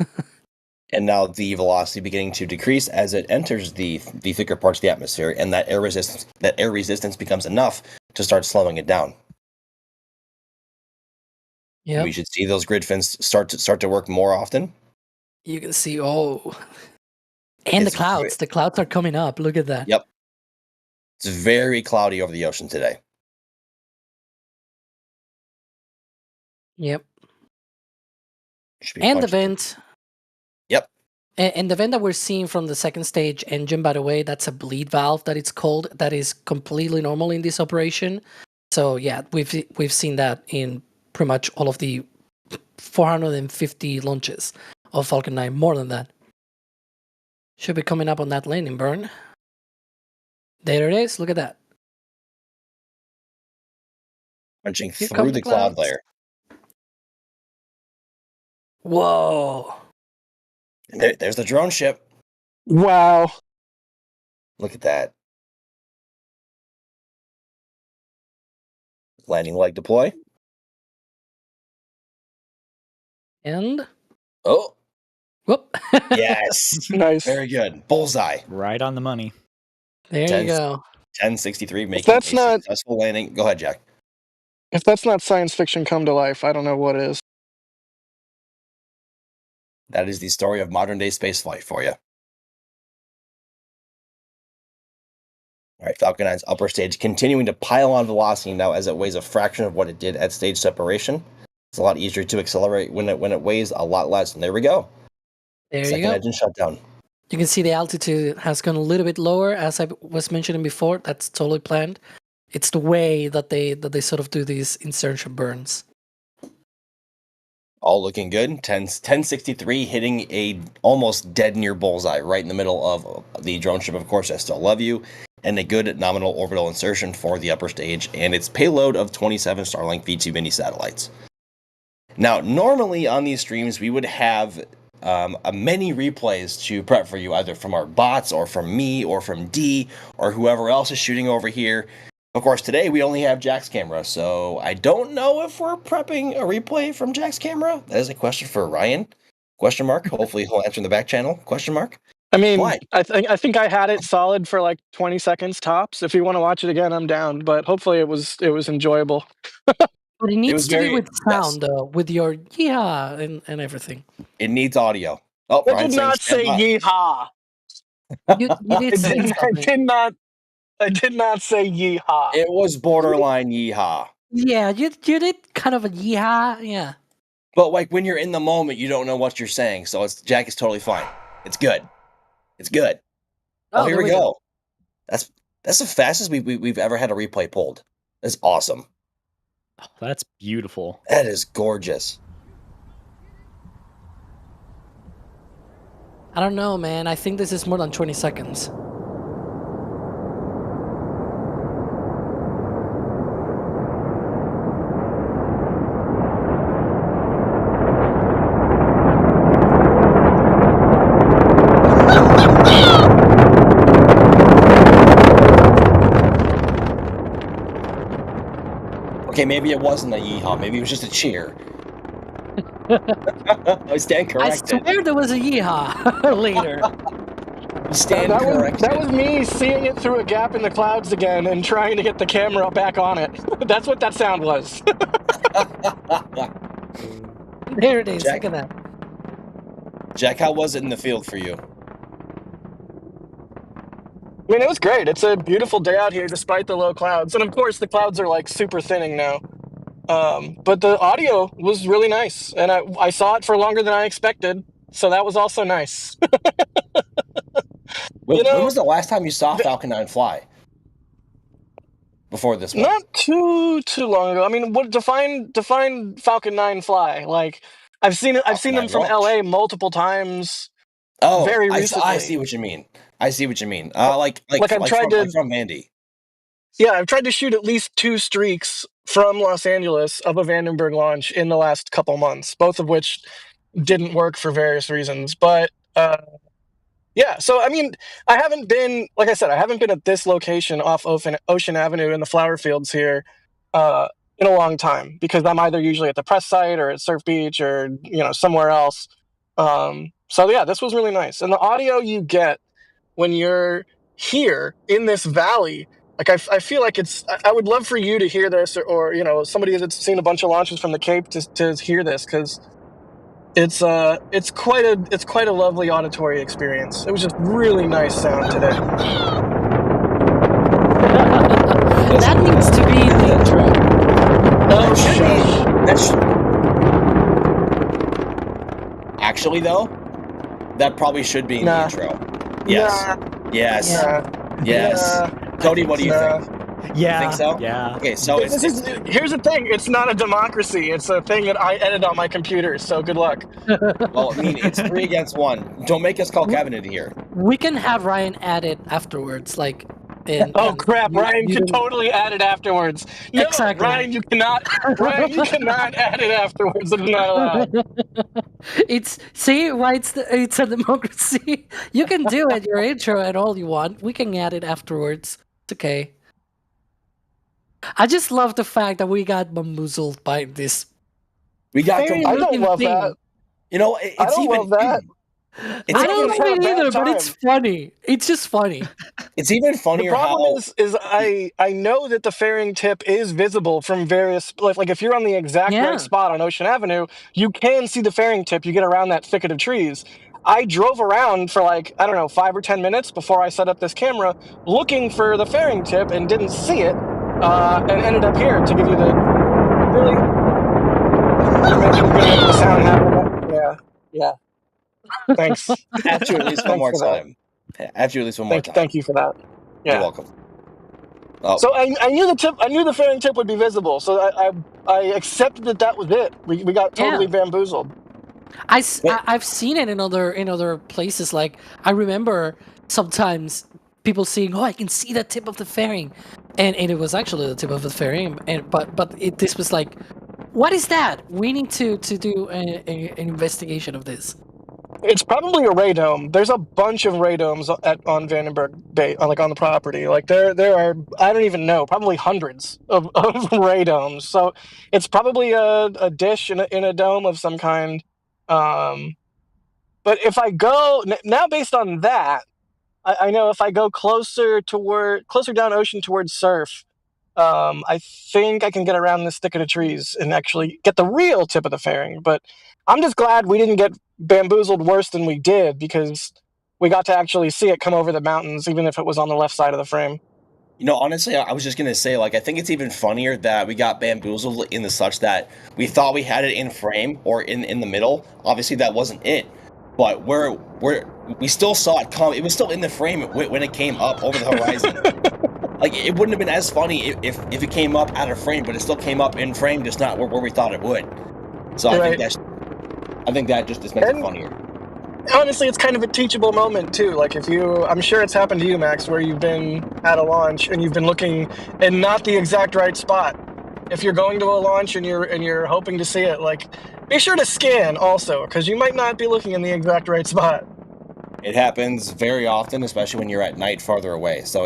And now the velocity beginning to decrease as it enters the thicker parts of the atmosphere, and that air resistance becomes enough to start slowing it down. Yeah, we should see those grid fins start to work more often. You can see, and the clouds. The clouds are coming up. Look at that. Yep. It's very cloudy over the ocean today. Yep. And the vent. Yep. And the vent that we're seeing from the second stage engine, by the way, that's a bleed valve that it's called. That is completely normal in this operation. So yeah, we've seen that in pretty much all of the 450 launches of Falcon 9. More than that. Should be coming up on that landing burn. There it is. Look at that. Punching through the cloud layer. Whoa. And there's the drone ship. Wow. Look at that. Landing leg deploy. And? Oh. Whoop. Yes. Nice. Very good. Bullseye. Right on the money. There you go. 1063, making a that's not- successful landing. Go ahead, Jack. If that's not science fiction come to life, I don't know what is. That is the story of modern day spaceflight for you. All right, Falcon 9's upper stage continuing to pile on velocity now as it weighs a fraction of what it did at stage separation. It's a lot easier to accelerate when it weighs a lot less. And there we go. There Second you go. engine shutdown. You can see the altitude has gone a little bit lower, as I was mentioning before. That's totally planned. It's the way that they sort of do these insertion burns. All looking good. 1063 hitting a almost dead near bullseye right in the middle of the drone ship, of course, I Still Love You, and a good nominal orbital insertion for the upper stage and its payload of 27 Starlink V2 mini satellites. Now, normally on these streams, we would have many replays to prep for you, either from our bots or from me or from D or whoever else is shooting over here. Of course, today we only have Jack's camera, so I don't know if we're prepping a replay from Jack's camera. That is a question for Ryan. Question mark. Hopefully he'll answer in the back channel. Question mark. I mean, Why? I think I had it solid for like 20 seconds tops. If you want to watch it again, I'm down. But hopefully it was enjoyable. But it needs was to be very- with sound, though, with your yeah and everything. It needs audio. Oh, I Ryan's did saying not say stand by. yeehaw. You did say something. I did not say yeehaw. It was borderline yeehaw. Yeah, you did kind of a yeehaw. Yeah. But like when you're in the moment, you don't know what you're saying. So Jack is totally fine. It's good. It's good. Oh, here there we go. That's the fastest we've ever had a replay pulled. That's awesome. Oh, that's beautiful. That is gorgeous. I don't know, man. I think this is more than 20 seconds. Okay, maybe it wasn't a yeehaw. Maybe it was just a cheer. I stand I corrected. swear there was a yeehaw later. You stand That corrected. was me seeing it through a gap in the clouds again and trying to get the camera back on it. That's what that sound was. There it is. Jack? Look at that. Jack, how was it in the field for you? I mean, it was great. It's a beautiful day out here despite the low clouds. And of course, the clouds are like super thinning now. But the audio was really nice. And I saw it for longer than I expected. So that was also nice. When, You know, when was the last time you saw Falcon 9 fly? Before this one? Not too long ago. I mean, what define Falcon 9 fly? Like I've seen Falcon them 9 from launch. LA multiple times. Oh, very I recently. see what you mean. I see what you mean. Like I've tried to- from Vandy. Yeah, I've tried to shoot at least 2 streaks from Los Angeles of a Vandenberg launch in the last couple months, both of which didn't work for various reasons. But yeah, so I mean, I haven't been, like I said, I haven't been at this location off Ocean Avenue in the flower fields here in a long time because I'm either usually at the press site or at Surf Beach or somewhere else. So yeah, this was really nice, and the audio you get when you're here in this valley. Like I feel like I would love for you to hear this, or somebody that's seen a bunch of launches from the Cape to hear this because it's quite a lovely auditory experience. It was just really nice sound today. That needs to be in the intro. Oh, That's actually though, that probably should be in the intro. Yes. Nah, Yes. Yeah. Yes. nah, Cody, what do you nah. think? Yeah. Think so? Yeah. Okay, so Here's the thing. It's not a democracy. It's a thing that I edit on my computer. So good luck. well, I mean, it's 3 against 1. Don't make us call Kevin into here. We can have Ryan add it afterwards, like. Oh crap! Ryan can don't- totally add it afterwards. No, Exactly. Ryan, you cannot. Ryan, you cannot add it afterwards. It's not allowed. See why it's a democracy. You can do it, your intro and all you want. We can add it afterwards. It's okay. I just love the fact that we got bamboozled by this. We got Very I don't looking love thing. that. You know, it's I don't even love that. It's I don't Having know a it bad either, but it's time. funny. It's just funny. It's even The funnier problem how is I know that the fairing tip is visible from various like if you're on the exact right Yeah. spot on Ocean Avenue, you can see the fairing tip. You get around that thicket of trees. I drove around for like I don't know 5 or 10 minutes before I set up this camera, looking for the fairing tip and didn't see it, and ended up here to give you the really. You're gonna make the sound happen. Yeah. Thanks. have to at least one Thanks more for that. time. Have to at least one more time. Thank you for that. You're Yeah. welcome. Oh, So I knew the tip. I knew the fairing tip would be visible. So I accepted that was it. We got totally Yeah. bamboozled. I've seen it in other places. Like I remember sometimes people saying, "Oh, I can see the tip of the fairing," and it was actually the tip of the fairing. And this was like, what is that? We need to do an investigation of this. It's probably a radome. There's a bunch of radomes on Vandenberg Bay, like on the property. Like there are I don't even know, probably hundreds of radomes. So it's probably a dish in a dome of some kind. But if I go now, based on that, I know if I go closer down ocean towards surf, I think I can get around this thicket of trees and actually get the real tip of the fairing. But I'm just glad we didn't get bamboozled worse than we did because we got to actually see it come over the mountains, even if it was on the left side of the frame. honestly, I was just gonna say, like, I think it's even funnier that we got bamboozled in the such that we thought we had it in frame or in the middle. Obviously, that wasn't it, but we still saw it come. It was still in the frame when it came up over the horizon. Like, it wouldn't have been as funny if it came up out of frame, but it still came up in frame, just not where we thought it would. So I think that just makes it funnier. Honestly, it's kind of a teachable moment too. Like I'm sure it's happened to you, Max, where you've been at a launch and you've been looking in not the exact right spot. If you're going to a launch and you're hoping to see it, like be sure to scan also, because you might not be looking in the exact right spot. It happens very often, especially when you're at night farther away. So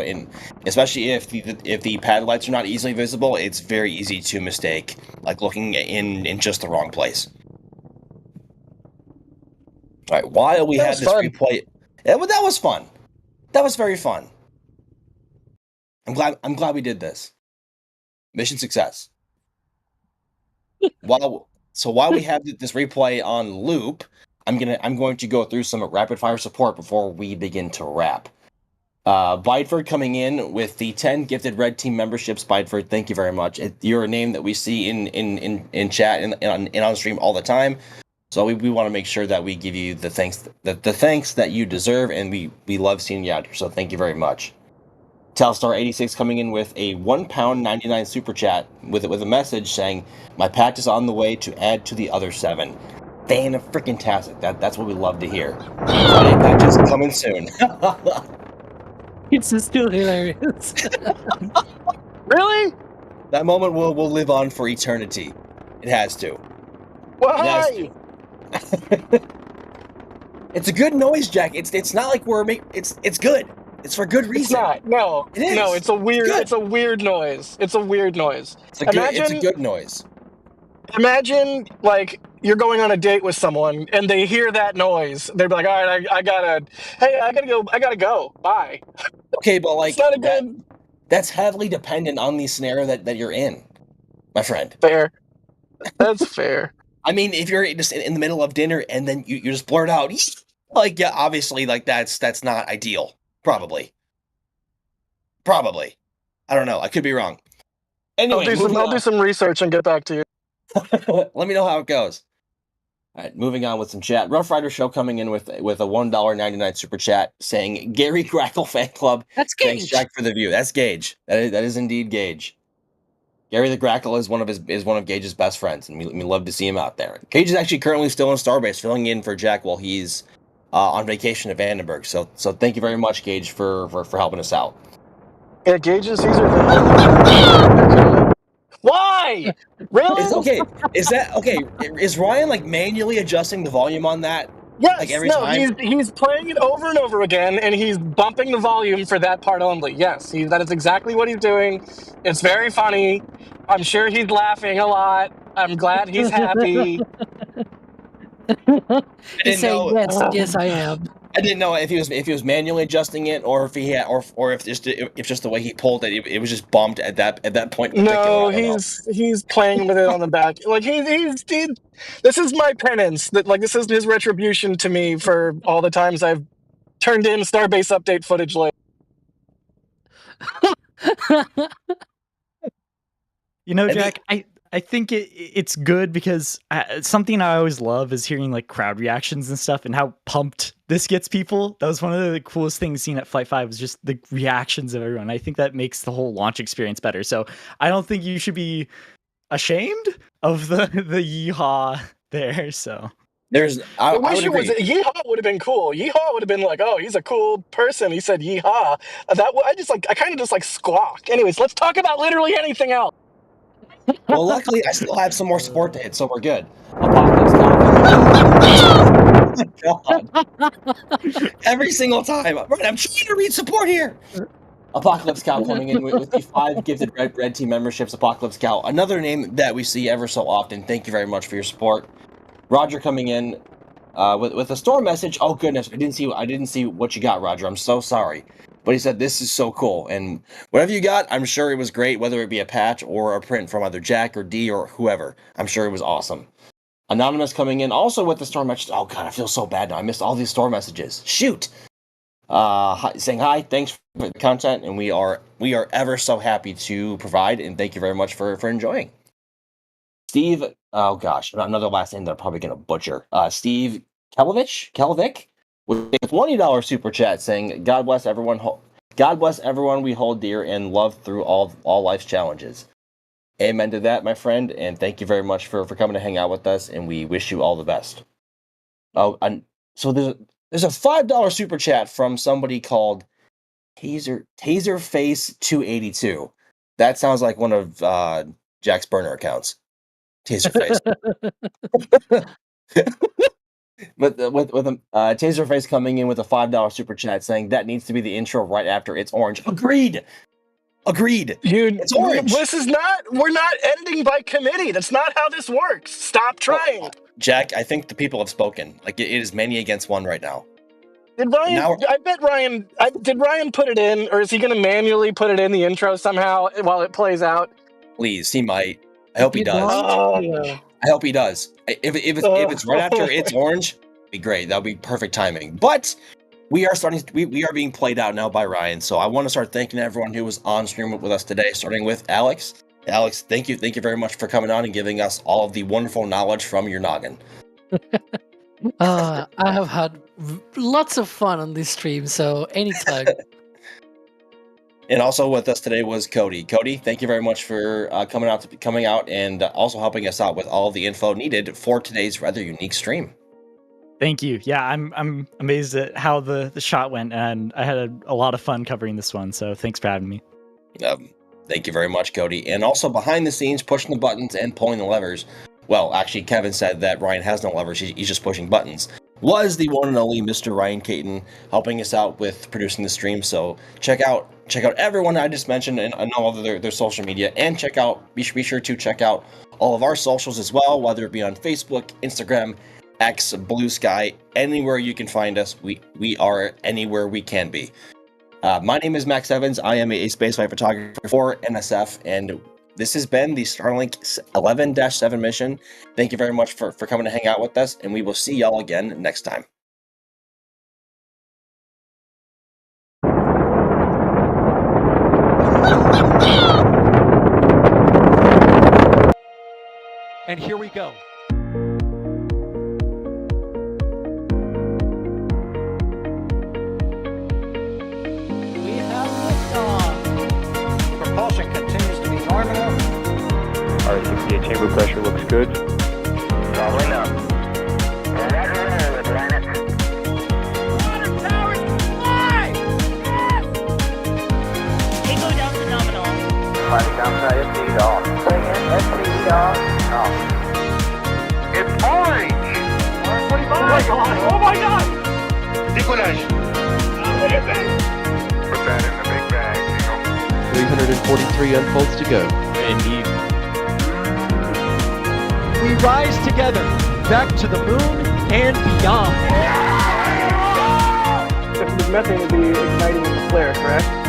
especially if the pad lights are not easily visible, it's very easy to mistake, like looking in just the wrong place. All right, while we had this replay, that was fun. That was very fun. I'm glad we did this. Mission success. While we have this replay on loop, I'm going to go through some rapid fire support before we begin to wrap. Bideford coming in with the 10 gifted red team memberships. Bideford, thank you very much. You're a name that we see in chat and on stream all the time. So we want to make sure that we give you the thanks that you deserve, and we love seeing you out here. So thank you very much. Telstar86 coming in with a £1.99 super chat with a message saying, "My pack is on the way to add to the other 7." Fan-freaking-tastic. That's what we love to hear. Friday patches coming soon. It's still hilarious. Really? That moment will live on for eternity. It has to. Why? It's a good noise, Jack. It's not like it's good. It's for good reason. It's not. No. It is. No, it's a weird It's it's a weird noise. It's a weird noise. a good noise. Imagine like you're going on a date with someone and they hear that noise. They'd be like, "All right, I gotta go. Bye." Okay, but like It's not a good that's heavily dependent on the scenario that you're in, my friend. fair. That's fair. I mean, if you're just in the middle of dinner and then you just blurt out, like, yeah, obviously, like that's not ideal. Probably. I don't know. I could be wrong. Anyway, I'll do some research and get back to you. Let me know how it goes. All right, moving on with some chat. Rough Rider Show coming in with a $1.99 super chat saying, "Gary Grackle Fan Club." That's Thanks, Gage. Jack, for the view. That's Gage. That is indeed Gage. Gary the Grackle is one of Gage's best friends, and we love to see him out there. Gage is actually currently still in Starbase, filling in for Jack while he's on vacation at Vandenberg. So thank you very much, Gage, for helping us out. Yeah, Gage's Caesar. Why? Really? It's okay. Is that okay? Is Ryan like manually adjusting the volume on that? Yes. Like every time? He's playing it over and over again, and he's bumping the volume for that part only. Yes, that is exactly what he's doing. It's very funny. I'm sure he's laughing a lot. I'm glad he's happy. He's saying yes, I am. I didn't know if he was manually adjusting it or if he had or if just the way he pulled it, it was just bumped at that point in particular. No, I don't know. he's playing with it on the back. Like this is my penance. That like this is his retribution to me for all the times I've turned in Starbase update footage late. You know, Jack, I think it's good because something I always love is hearing like crowd reactions and stuff and how pumped this gets people. That was one of the coolest things seen at Flight 5 was just the reactions of everyone. I think that makes the whole launch experience better. So I don't think you should be ashamed of the yeehaw there. So I wish it was yeehaw would have been cool. Yeehaw would have been like, oh, he's a cool person. He said yeehaw. I kind of just like squawk. Anyways, let's talk about literally anything else. Well, luckily, I still have some more support to hit, so we're good. God. Every single time. Right, I'm trying to read support here. Apocalypse Cow coming in with the 5 gifted red team memberships. Apocalypse Cow, another name that we see ever so often. Thank you very much for your support. Roger coming in with a store message. Oh goodness, I didn't see what you got, Roger. I'm so sorry. But he said, this is so cool. And whatever you got, I'm sure it was great, whether it be a patch or a print from either Jack or D or whoever. I'm sure it was awesome. Anonymous coming in also with the store message. Oh, God, I feel so bad now. I missed all these store messages. Shoot. Saying hi, thanks for the content. And we are ever so happy to provide. And thank you very much for enjoying. Steve, oh, gosh, another last name that I'm probably going to butcher. Steve Kelovic? With a $20 super chat saying, God bless everyone we hold dear and love through all life's challenges. Amen to that, my friend, and thank you very much for coming to hang out with us, and we wish you all the best. Oh, and so there's a $5 super chat from somebody called Taserface 282. That sounds like one of Jack's burner accounts. Taserface. But with Taserface coming in with a $5 super chat saying that needs to be the intro right after It's Orange. Agreed. Dude, it's orange. We're not editing by committee. That's not how this works. Stop trying. Jack, I think the people have spoken. Like it is many against one right now. Did Ryan put it in, or is he going to manually put it in the intro somehow while it plays out? Please, he might. I hope he does. I hope he does. If it's right after It's Orange, it'd be great. That would be perfect timing. But we are being played out now by Ryan. So I want to start thanking everyone who was on stream with us today, starting with Alex. Alex, thank you very much for coming on and giving us all of the wonderful knowledge from your noggin. I have had lots of fun on this stream, so anytime. And also with us today was Cody. Cody, thank you very much for coming out and also helping us out with all the info needed for today's rather unique stream. Thank you. Yeah, I'm amazed at how the shot went, and I had a lot of fun covering this one. So thanks for having me. Thank you very much, Cody. And also behind the scenes, pushing the buttons and pulling the levers. Well, actually, Kevin said that Ryan has no levers. He's just pushing buttons. Was the one and only Mr. Ryan Caton helping us out with producing the stream. So check out everyone I just mentioned and all of their social media, and be sure to check out all of our socials as well, whether it be on Facebook, Instagram, X, Blue Sky, anywhere you can find us. We are anywhere we can be. My name is Max Evans. I am a spaceflight photographer for NSF, and this has been the Starlink 11-7 mission. Thank you very much for coming to hang out with us, and we will see y'all again next time. And here we go. We have liftoff. Propulsion continues to be nominal. R68 chamber pressure looks good. Following up. Roger, Atlantic. Water towers fly! Yes! Tango down to nominal. Flight downside FTE off. Say again, FTE off. Off. It's orange! 145! Oh my God! Decollage. What do you think? Put that in the big bag, Eagle. 343 unfolds to go. Indeed. We rise together back to the moon and beyond. This methane would be igniting the flare, correct?